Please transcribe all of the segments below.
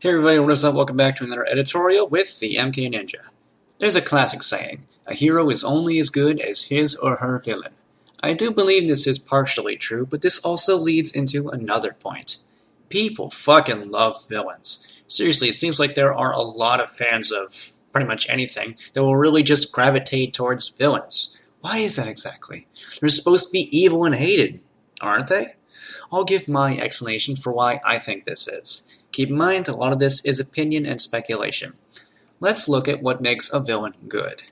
Hey everybody, what is up? Welcome back to another editorial with the TheMKninja. There's a classic saying, a hero is only as good as his or her villain. I do believe this is partially true, but this also leads into another point. People fucking love villains. Seriously, it seems like there are a lot of fans of pretty much anything that will really just gravitate towards villains. Why is that exactly? They're supposed to be evil and hated, aren't they? I'll give my explanation for why I think this is. Keep in mind, a lot of this is opinion and speculation. Let's look at what makes a villain good.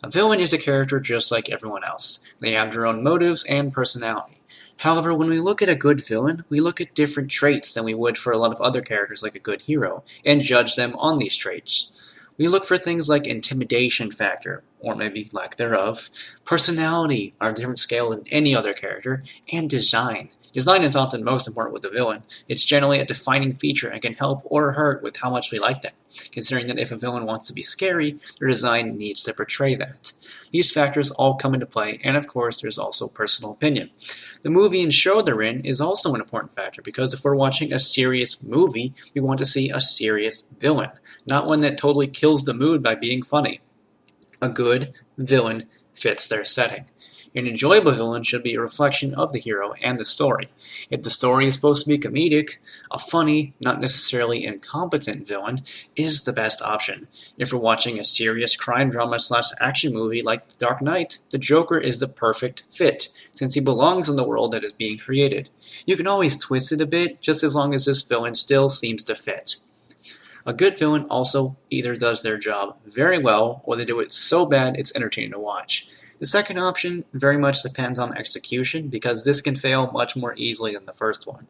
A villain is a character just like everyone else. They have their own motives and personality. However, when we look at a good villain, we look at different traits than we would for a lot of other characters like a good hero, and judge them on these traits. We look for things like intimidation factor, or maybe lack thereof, personality on a different scale than any other character, and design. Design is often most important with a villain. It's generally a defining feature and can help or hurt with how much we like them, considering that if a villain wants to be scary, their design needs to portray that. These factors all come into play, and of course there's also personal opinion. The movie and show they're in is also an important factor, because if we're watching a serious movie, we want to see a serious villain, not one that totally kills the mood by being funny. A good villain fits their setting. An enjoyable villain should be a reflection of the hero and the story. If the story is supposed to be comedic, a funny, not necessarily incompetent villain is the best option. If we're watching a serious crime drama / action movie like The Dark Knight, the Joker is the perfect fit, since he belongs in the world that is being created. You can always twist it a bit, just as long as this villain still seems to fit. A good villain also either does their job very well, or they do it so bad it's entertaining to watch. The second option very much depends on execution, because this can fail much more easily than the first one.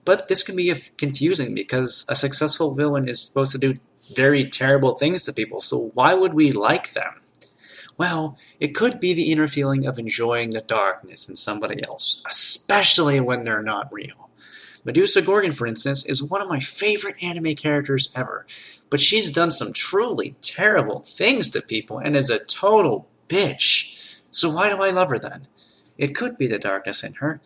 But this can be confusing, because a successful villain is supposed to do very terrible things to people, so why would we like them? Well, it could be the inner feeling of enjoying the darkness in somebody else, especially when they're not real. Medusa Gorgon, for instance, is one of my favorite anime characters ever, but she's done some truly terrible things to people and is a total bitch. So why do I love her then? It could be the darkness in her,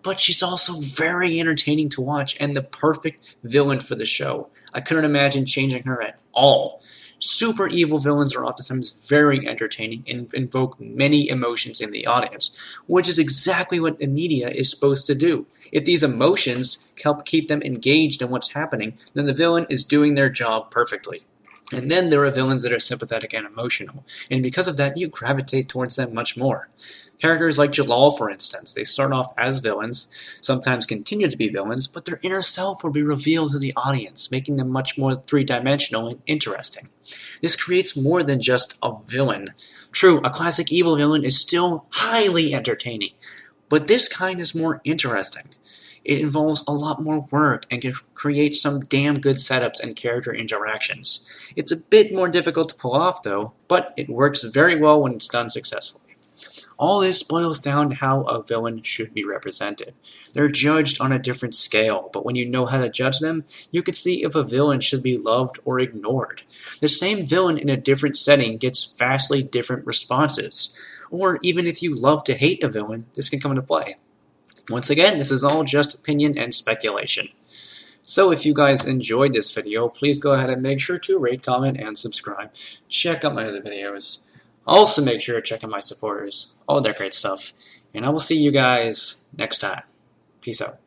but she's also very entertaining to watch and the perfect villain for the show. I couldn't imagine changing her at all. Super evil villains are oftentimes very entertaining and invoke many emotions in the audience, which is exactly what the media is supposed to do. If these emotions help keep them engaged in what's happening, then the villain is doing their job perfectly. And then there are villains that are sympathetic and emotional, and because of that, you gravitate towards them much more. Characters like Jalal, for instance, they start off as villains, sometimes continue to be villains, but their inner self will be revealed to the audience, making them much more three-dimensional and interesting. This creates more than just a villain. True, a classic evil villain is still highly entertaining, but this kind is more interesting. It involves a lot more work and can create some damn good setups and character interactions. It's a bit more difficult to pull off though, but it works very well when it's done successfully. All this boils down to how a villain should be represented. They're judged on a different scale, but when you know how to judge them, you can see if a villain should be loved or ignored. The same villain in a different setting gets vastly different responses. Or even if you love to hate a villain, this can come into play. Once again, this is all just opinion and speculation. So if you guys enjoyed this video, please go ahead and make sure to rate, comment, and subscribe. Check out my other videos. Also make sure to check out my supporters, all their great stuff. And I will see you guys next time. Peace out.